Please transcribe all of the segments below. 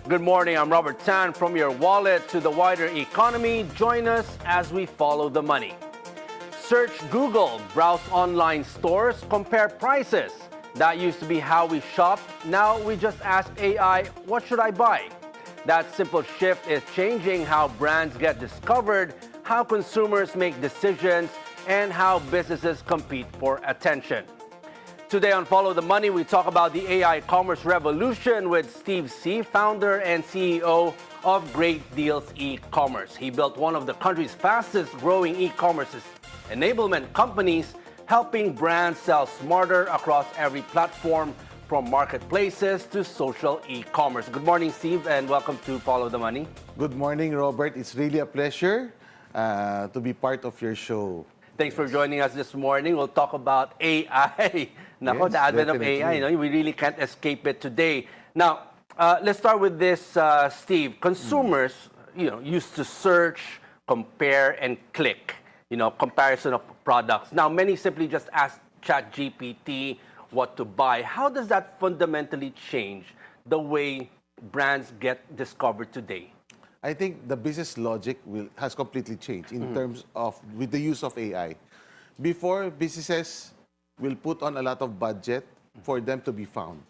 Good morning, I'm Robert Tan. From your wallet to the wider economy, join us as we follow the money. Search Google, browse online stores, compare prices. That used to be how we shop. Now we just ask AI, what should I buy? That simple shift is changing how brands get discovered, how consumers make decisions, and how businesses compete for attention. Today on Follow the Money, we talk about the AI commerce revolution with Steve C., founder and CEO of Great Deals E-commerce. He built one of the country's fastest growing e-commerce enablement companies, helping brands sell smarter across every platform, from marketplaces to social e-commerce. Good morning, Steve, and welcome to Follow the Money. Good morning, Robert. It's really a pleasure to be part of your show. Thanks for joining us this morning. We'll talk about AI. Nako, Yes, the advent definitely. of AI, we really can't escape it today. Now, let's start with this, Steve. Consumers, used to search, compare, and click, comparison of products. Now, many simply just ask ChatGPT what to buy. How does that fundamentally change the way brands get discovered today? I think the business logic has completely changed in terms of with the use of AI. Before, businesses will put on a lot of budget for them to be found.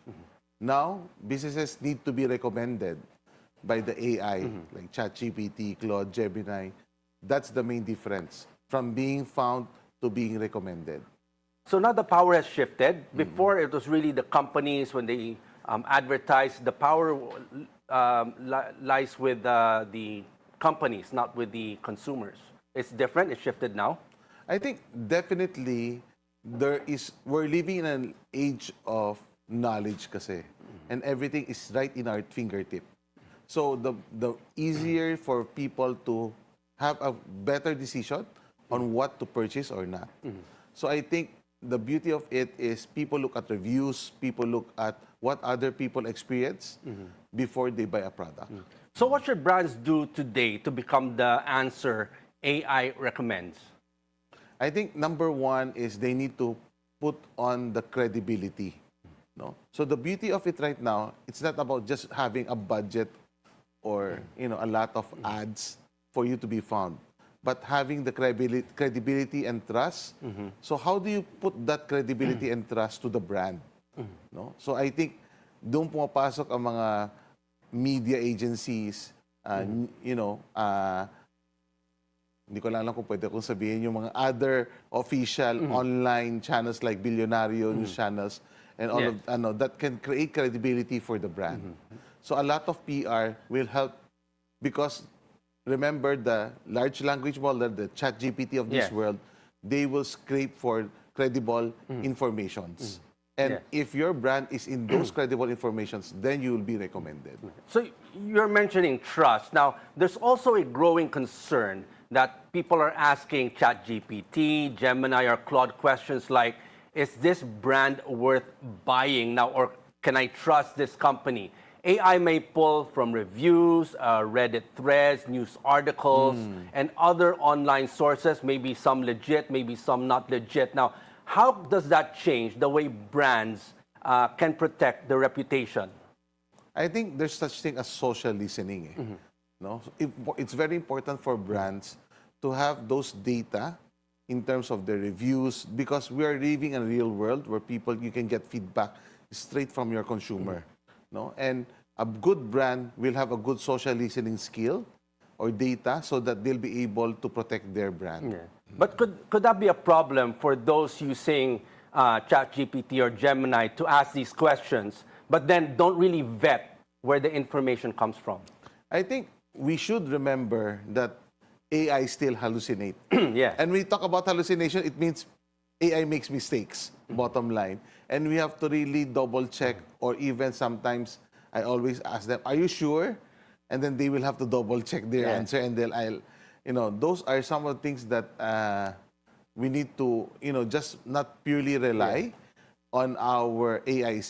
Now, businesses need to be recommended by the AI, like ChatGPT, Claude, Gemini. That's the main difference from being found to being recommended. So now the power has shifted. Before, it was really the companies, when they advertise, the power lies with the companies, not with the consumers. It's different. It's shifted now. I think definitely we're living in an age of knowledge kasi, and everything is right in our fingertip. So the easier for people to have a better decision on what to purchase or not. So I think the beauty of it is people look at reviews, people look at what other people experience before they buy a product. So what should brands do today to become the answer AI recommends? I think number one is they need to put on the credibility. No? So the beauty of it right now, it's not about just having a budget or a lot of ads for you to be found, but having the credibility and trust. So how do you put that credibility and trust to the brand? No? So I think doon pumapasok ang mga media agencies, hindi ko lang alam kung pwede kong sabihin yung mga other official online channels like Bilyonaryo News Channels and all of that can create credibility for the brand. So a lot of PR will help because remember the large language model, the ChatGPT of this world, they will scrape for credible informations. And if your brand is in those credible informations, then you will be recommended. So you're mentioning trust. Now, there's also a growing concern that people are asking ChatGPT, Gemini, or Claude questions like, is this brand worth buying now, or can I trust this company? AI may pull from reviews, Reddit threads, news articles, and other online sources, maybe some legit, maybe some not legit. Now, how does that change the way brands can protect their reputation? I think there's such thing as social listening. No? It's very important for brands to have those data in terms of the reviews because we are living in a real world where you can get feedback straight from your consumer. No? And a good brand will have a good social listening skill or data so that they'll be able to protect their brand. But could that be a problem for those using ChatGPT or Gemini to ask these questions, but then don't really vet where the information comes from? I think we should remember that AI still hallucinate. And when we talk about hallucination, it means AI makes mistakes, bottom line. And we have to really double check, or even sometimes I always ask them, are you sure? And then they will have to double check their answer, and those are some of the things that we need to, just not purely rely on our AI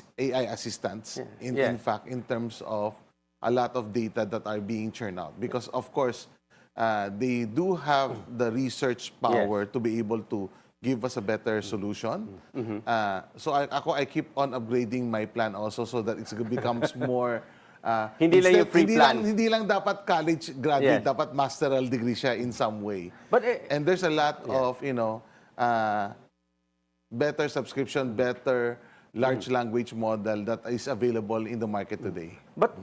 assistants. In fact, in terms of a lot of data that are being churned out, because of course they do have the research power to be able to give us a better solution. So I keep on upgrading my plan also so that it becomes more Hindi lang yung free plan. Hindi lang dapat college graduate, Yes. dapat masteral degree siya in some way. But And there's a lot of, better subscription, better large language model that is available in the market today. But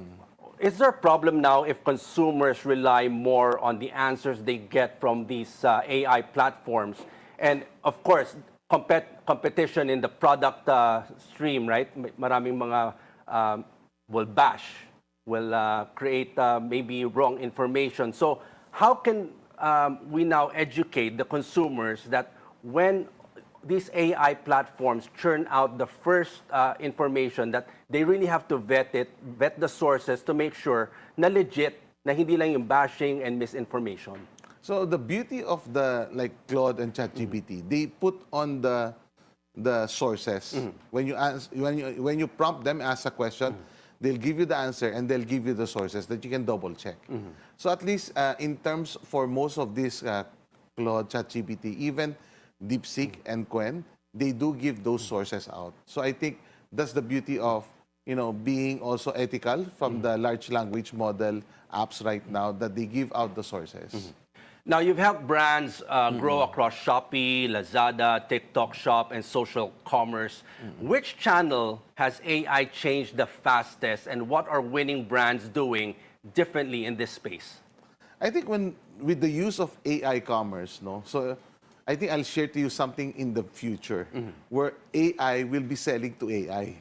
is there a problem now if consumers rely more on the answers they get from these AI platforms? And of course, competition in the product stream, right? Maraming mga will bash, will create maybe wrong information. So how can we now educate the consumers that when these AI platforms churn out the first information, that they really have to vet the sources to make sure na legit, na hindi lang yung bashing and misinformation? So the beauty of the like Claude and ChatGPT, they put on the sources. When you prompt them, ask a question, they'll give you the answer and they'll give you the sources that you can double check. So at least in terms for most of these Claude, ChatGPT, even DeepSeek and Quen, they do give those sources out. So I think that's the beauty of being also ethical from the large language model apps right now, that they give out the sources. Now, you've helped brands grow across Shopee, Lazada, TikTok Shop, and social commerce. Which channel has AI changed the fastest, and what are winning brands doing differently in this space? I think with the use of AI commerce, so I think I'll share to you something in the future where AI will be selling to AI.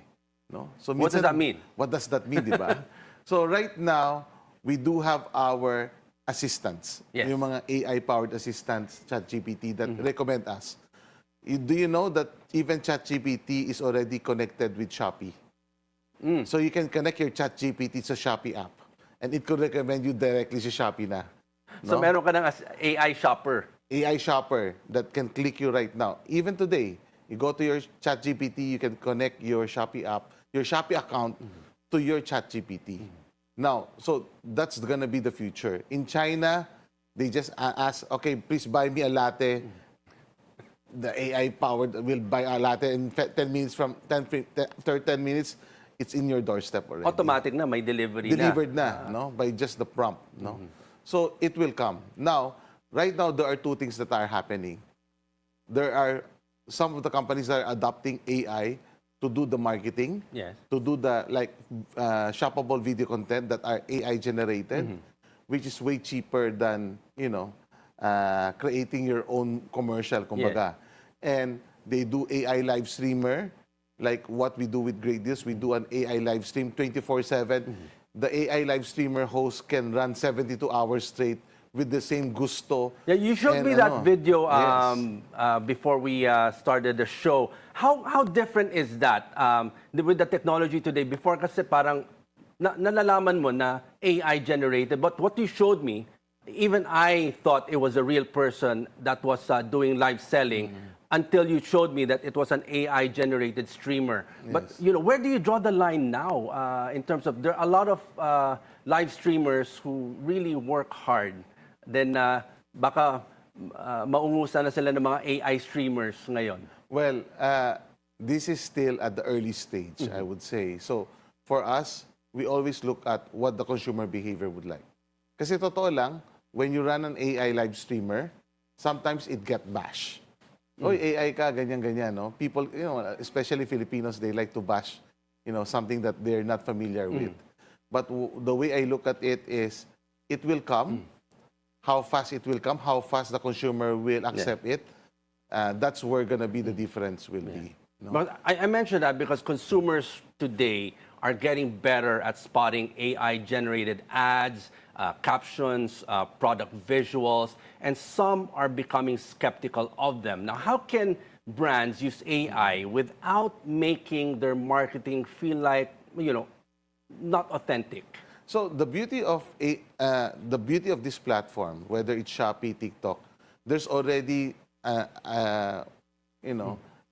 So What does that mean? What does that mean, di ba? So right now, we do have our assistants, yung mga AI-powered assistants, ChatGPT, that recommend us. Do you know that even ChatGPT is already connected with Shopee? So you can connect your ChatGPT sa Shopee app, and it could recommend you directly sa Shopee na. So meron ka ng AI shopper. AI shopper that can click you right now. Even today, you go to your ChatGPT, you can connect your Shopee app, your Shopee account to your ChatGPT. Now, so that's going to be the future. In China, they just ask, okay, please buy me a latte. The AI-powered will buy a latte in 10 minutes after 10 minutes, it's in your doorstep already. Automatic na, may delivery Delivered na, by just the prompt, So it will come. Now, right now, there are two things that are happening. There are some of the companies that are adopting AI to do the marketing, to do the shoppable video content that are AI generated, which is way cheaper than creating your own commercial, kumbaga. And they do AI live streamer, like what we do with Great Deals. We do an AI live stream 24/7. The AI live streamer host can run 72 hours straight with the same gusto. Yeah, you showed me that video before we started the show. How different is that with the technology today? Before kasi parang nalalaman mo na AI generated, but what you showed me, even I thought it was a real person that was doing live selling until you showed me that it was an AI generated streamer. But where do you draw the line now in terms of, there are a lot of live streamers who really work hard? Then baka maungusan na sila ng mga AI streamers ngayon? Well, this is still at the early stage, I would say. So for us, we always look at what the consumer behavior would like. Kasi totoo lang, when you run an AI live streamer, sometimes it get bashed. Oy, AI ka, ganyan-ganyan, no? People, especially Filipinos, they like to bash, something that they're not familiar with. But the way I look at it is, it will come. How fast it will come, how fast the consumer will accept it, that's where gonna be the difference will be. But I mentioned that because consumers today are getting better at spotting AI-generated ads, captions, product visuals, and some are becoming skeptical of them. Now, how can brands use AI without making their marketing feel like, not authentic? So the beauty of this platform, whether it's Shopee, TikTok, there's already,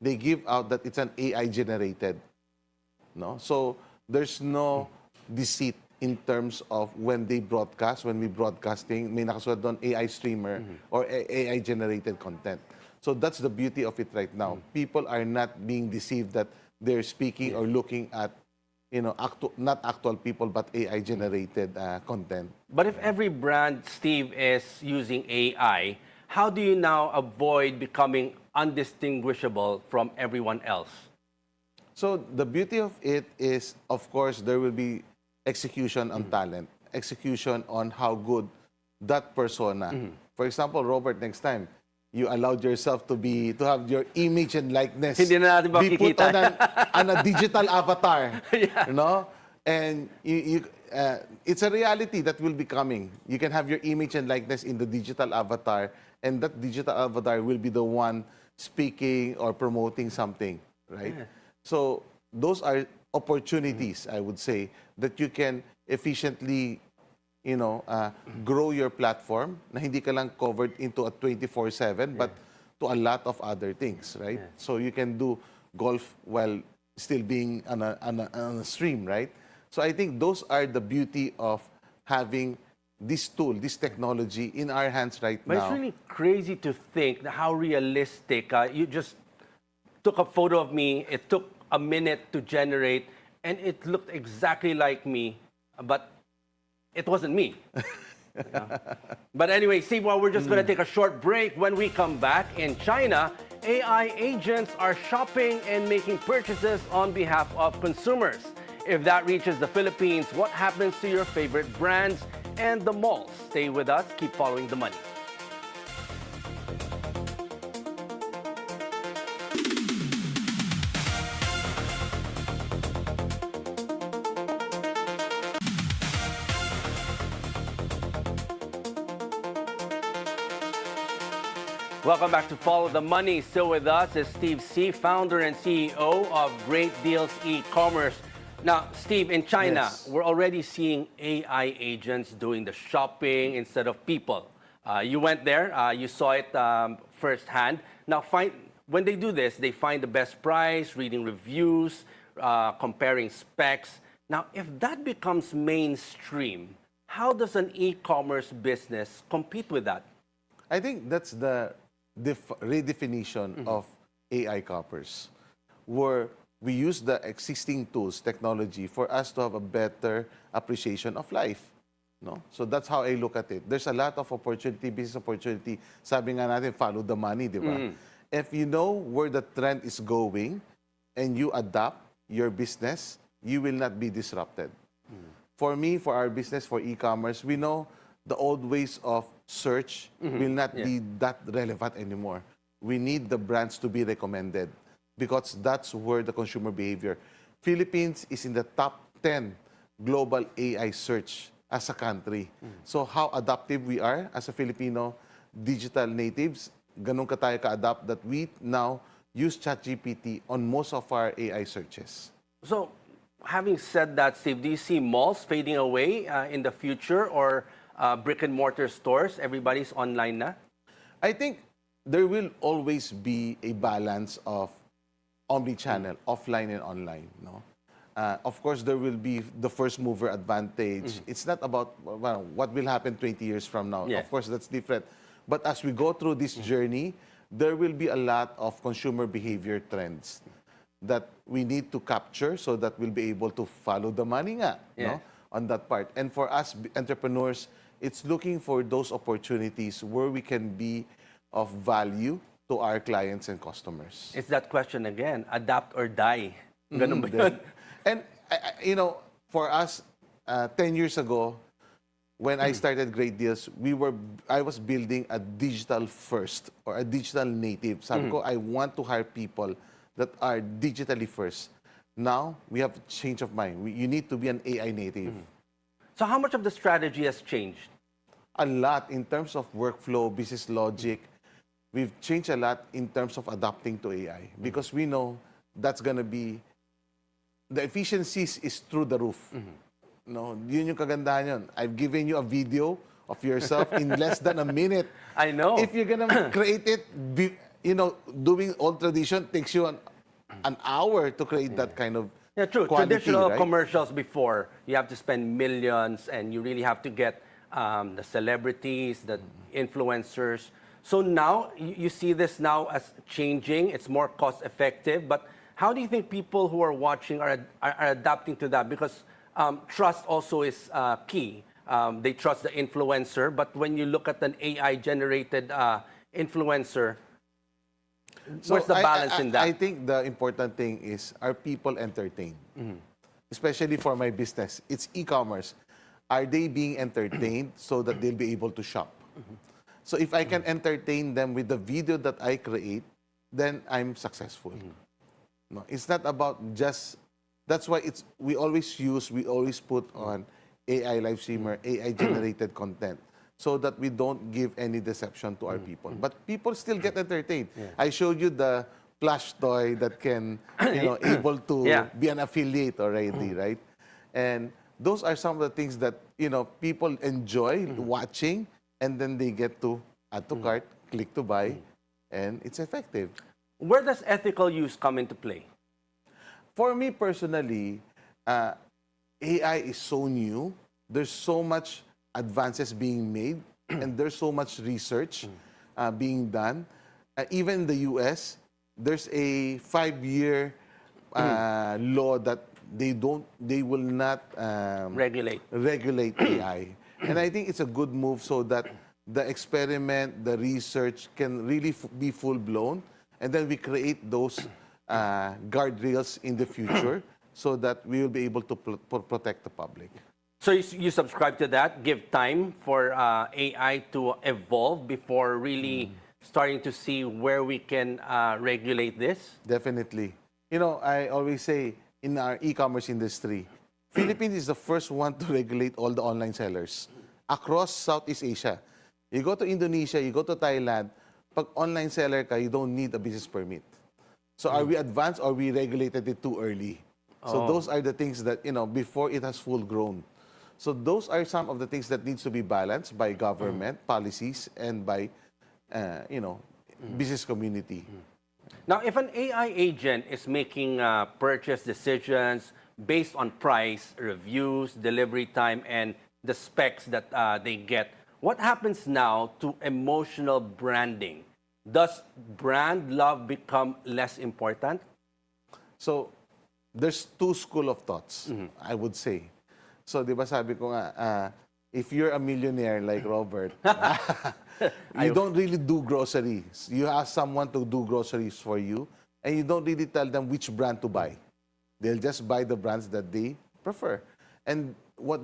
they give out that it's an AI generated. So there's no deceit in terms of when we broadcasting, may nakasulat doon AI streamer or AI generated content. So that's the beauty of it right now. People are not being deceived that they're speaking or looking at not actual people, but AI-generated content. But if every brand, Steve, is using AI, how do you now avoid becoming undistinguishable from everyone else? So the beauty of it is, of course, there will be execution on talent, execution on how good that persona. For example, Robert, next time, you allowed yourself to have your image and likeness Hindi na natin be put makikita. on a digital avatar. Yeah. You know? And it's a reality that will be coming. You can have your image and likeness in the digital avatar, and that digital avatar will be the one speaking or promoting something, right? Yeah. So those are opportunities, I would say, that you can efficiently, grow your platform na hindi ka lang covered into a 24/7, but to a lot of other things, right? Yeah. So you can do golf while still being on a stream, right? So I think those are the beauty of having this tool, this technology in our hands right But now. it's really crazy to think how realistic. You just took a photo of me. It took a minute to generate, and it looked exactly like me, but it wasn't me. Yeah. But anyway, Steve, well, we're just going to take a short break. When we come back, in China, AI agents are shopping and making purchases on behalf of consumers. If that reaches the Philippines, what happens to your favorite brands and the malls? Stay with us. Keep following the money. Welcome back to Follow the Money. Still with us is Steve C., founder and CEO of Great Deals E-commerce. Now, Steve, in China, Yes. we're already seeing AI agents doing the shopping instead of people. You went there, you saw it firsthand. Now, when they do this, they find the best price, reading reviews, comparing specs. Now, if that becomes mainstream, how does an e-commerce business compete with that? I think that's the redefinition of AI coppers, where we use the existing tools, technology, for us to have a better appreciation of life. No? So that's how I look at it. There's a lot of opportunity, business opportunity. Sabi nga natin, follow the money, di ba? If you know where the trend is going and you adapt your business, you will not be disrupted. For me, for our business, for e-commerce, we know the old ways of search will not be that relevant anymore. We need the brands to be recommended because that's where the consumer behavior. Philippines is in the top 10 global AI search as a country. So how adaptive we are as a Filipino digital natives, ganun ka tayo ka-adapt that we now use ChatGPT on most of our AI searches. So, having said that, Steve, do you see malls fading away in the future, or brick and mortar stores? Everybody's online na? I think there will always be a balance of omni-channel, offline and online. No, of course there will be the first mover advantage. It's not about what will happen 20 years from now. Yeah. Of course that's different. But as we go through this journey, there will be a lot of consumer behavior trends that we need to capture so that we'll be able to follow the money nga, no, on that part. And for us entrepreneurs, it's looking for those opportunities where we can be of value to our clients and customers. It's that question again, adapt or die. Ganun ba yun? And, for us, 10 years ago, when I started Great Deals, I was building a digital first or a digital native. Sabi ko, I want to hire people that are digitally first. Now, we have a change of mind. You need to be an AI native. So how much of the strategy has changed? A lot in terms of workflow, business logic. We've changed a lot in terms of adapting to AI because we know that's going to be, the efficiencies is through the roof. No, yun yung kagandahan yun. I've given you a video of yourself in less than a minute. I know. If you're gonna create it, doing old tradition takes you an hour to create that kind of True. quality, Traditional right? commercials before, you have to spend millions and you really have to get the celebrities, the influencers. So now, you see this now as changing. It's more cost effective. But How do you think people who are watching are adapting to that? Because trust also is key. They trust the influencer, but when you look at an AI-generated influencer, where's the balance in that? I think the important thing is, are people entertained? Especially for my business. It's e-commerce. Are they being entertained so that they'll be able to shop? So if I can entertain them with the video that I create, then I'm successful. No, it's not about just, that's why we always put on AI live streamer, AI generated content, so that we don't give any deception to our people. But people still get entertained. I showed you the plush toy that can, able to be an affiliate already, right? And those are some of the things that, people enjoy watching, and then they get to add to cart, click to buy, and it's effective. Where does ethical use come into play? For me personally, AI is so new. There's so much advances being made, and there's so much research being done. Even in the US, there's a 5-year law that they will not regulate AI. And I think it's a good move so that the experiment, the research can really be full-blown, and then we create those guardrails in the future so that we will be able to protect the public. So you subscribe to that, give time for AI to evolve before really starting to see where we can regulate this? Definitely. I always say in our e-commerce industry, Philippines is the first one to regulate all the online sellers across Southeast Asia. You go to Indonesia, you go to Thailand, pag online seller ka, you don't need a business permit. So are we advanced or we regulated it too early? So those are the things that, before it has full grown. So those are some of the things that needs to be balanced by government policies and by, business community. Now, if an AI agent is making purchase decisions based on price, reviews, delivery time, and the specs that they get, what happens now to emotional branding? Does brand love become less important? So, there's two school of thoughts, I would say. So, di ba sabi ko nga, if you're a millionaire like Robert, you don't really do groceries. You ask someone to do groceries for you, and you don't really tell them which brand to buy. They'll just buy the brands that they prefer. And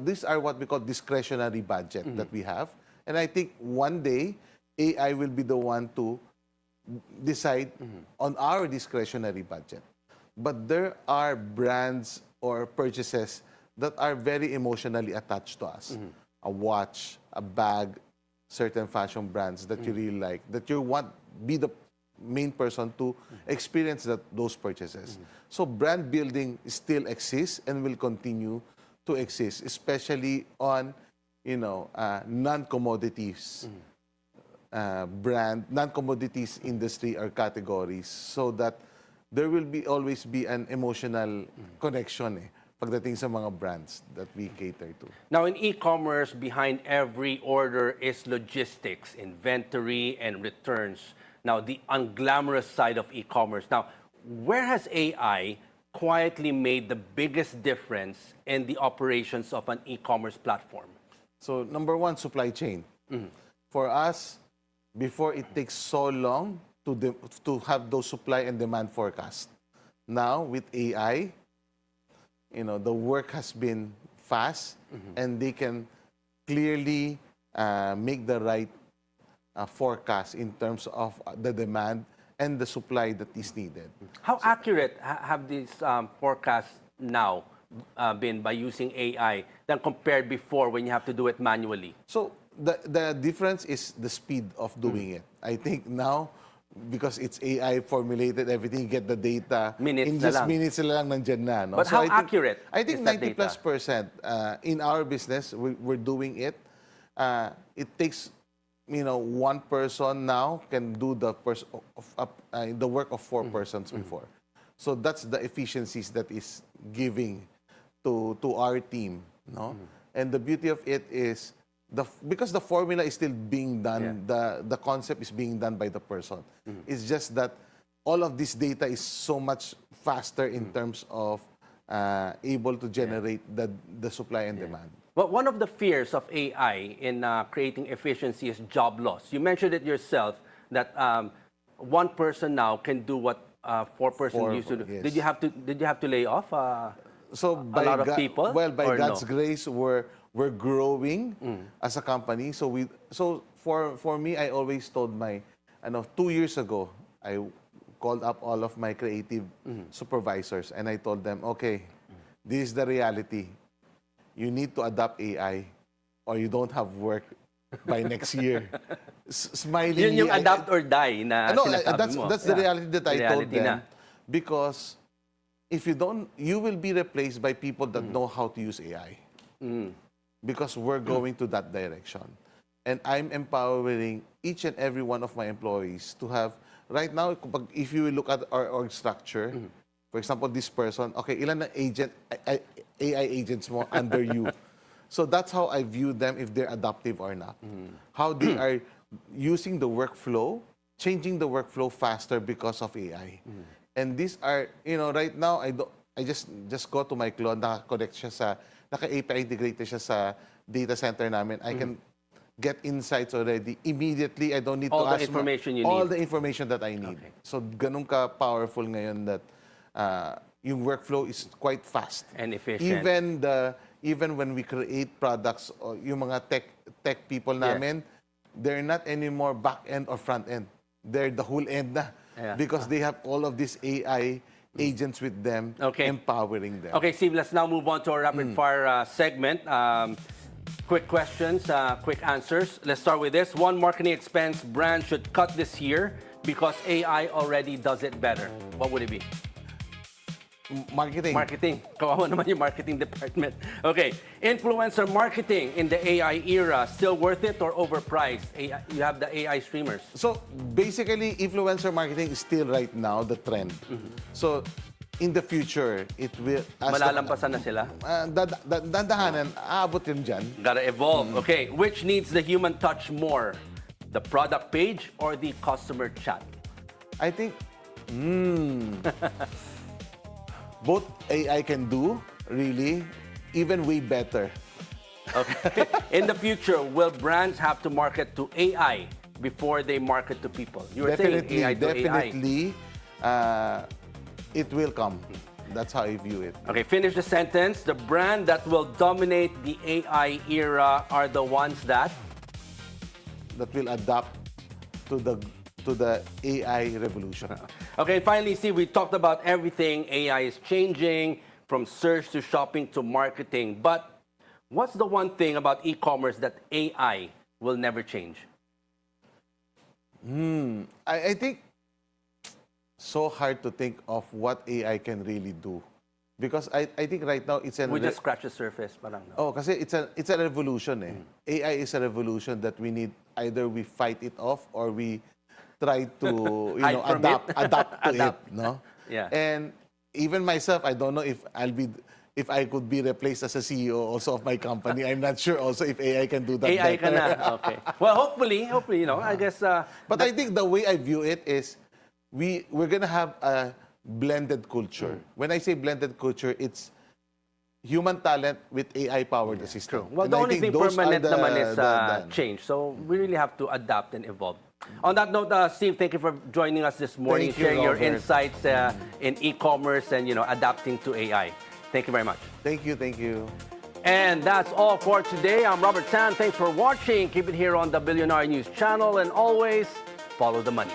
these are what we call discretionary budget that we have. And I think one day, AI will be the one to decide on our discretionary budget. But there are brands or purchases that are very emotionally attached to us. A watch, a bag, certain fashion brands that you really like, that you want be the main person to experience those purchases. So brand building still exists and will continue to exist, especially on non-commodities non-commodities industry or categories, so that there will always be an emotional connection pagdating sa mga brands that we cater to. Now, in e-commerce, behind every order is logistics, inventory, and returns. Now, the unglamorous side of e-commerce. Now, where has AI quietly made the biggest difference in the operations of an e-commerce platform? So, number one, supply chain. For us, before it takes so long to have those supply and demand forecasts. Now, with AI, the work has been fast, and they can clearly make the right forecast in terms of the demand and the supply that is needed. How accurate have these forecasts now been by using AI than compared before when you have to do it manually? So the difference is the speed of doing it. I think now, because it's AI formulated, everything, you get the data in just minutes na lang nandyan na. No? But so how accurate I think 90+% in our business, we're doing it. It takes, one person now can do the work of 4 persons before. So that's the efficiencies that is giving to our team. No? And the beauty of it is, because the formula is still being done, the concept is being done by the person. It's just that all of this data is so much faster in terms of able to generate the supply and demand. Well, one of the fears of AI in creating efficiency is job loss. You mentioned it yourself that one person now can do what four persons used to do. Yes. Did you have to lay off So a lot of people? Well, by or God's no? grace, we're growing as a company. So for me, I always told 2 years ago, I called up all of my creative supervisors and I told them, okay, this is the reality. You need to adopt AI or you don't have work by next year. Smiling. Yun yung adapt or die na sinasabi mo. That's the reality that I told Reality them. na. Because if you don't, you will be replaced by people that know how to use AI. Because we're going to that direction. And I'm empowering each and every one of my employees to have, right now, if you look at our org structure, for example, this person, okay, ilan na AI agents mo under you? So that's how I view them if they're adaptive or not. How they are using the workflow, changing the workflow faster because of AI. And these are, right now, I just go to my clone, naka-connect siya naka-API integrated siya sa data center namin. I can get insights already immediately. I don't need all to ask the information you all need. the information that I need. Okay. So ganun ka powerful ngayon that yung workflow is quite fast And efficient. Even when we create products, or yung mga tech people namin, they're not anymore back end or front end. They're the whole end na. Because they have all of these AI agents with them, empowering them. Okay, Steve, let's now move on to our rapid fire segment. Quick questions, quick answers. Let's start with this. One marketing expense brand should cut this year because AI already does it better. What would it be? Marketing. Marketing. Kawawa naman yung marketing department. Okay. Influencer marketing in the AI era, still worth it or overpriced? You have the AI streamers. So basically, influencer marketing is still right now the trend. So in the future, it will... Malalampasan na sila? Dandahanan, aabot yun dyan. Gotta evolve. Okay. Which needs the human touch more? The product page or the customer chat? I think... both AI can do, really, even way better. Okay. In the future, will brands have to market to AI before they market to people? You were saying AI to AI. Definitely, it will come. That's how I view it. Okay, finish the sentence. The brand that will dominate the AI era are the ones that will adapt to the AI revolution. Okay, and finally, Steve, we talked about everything. AI is changing from search to shopping to marketing. But what's the one thing about e-commerce that AI will never change? I think so hard to think of what AI can really do. Because I think right now it's We just scratch the surface. Parang, no? Oh, kasi it's a revolution eh. AI is a revolution that we need, either we fight it off or we try to adapt to it, no? Yeah. And even myself, I don't know if I could be replaced as a CEO also of my company. I'm not sure also if AI can do that AI better. can okay. Well, hopefully, I guess. But I think the way I view it is we're gonna have a blended culture. When I say blended culture, it's human talent with AI-powered assistant. Well, the only thing permanent naman is change. So we really have to adapt and evolve. On that note, Steve, thank you for joining us this morning, sharing your insights in e-commerce and adapting to AI. Thank you very much. Thank you. And that's all for today. I'm Robert Tan. Thanks for watching. Keep it here on the Bilyonaryo News Channel, and always follow the money.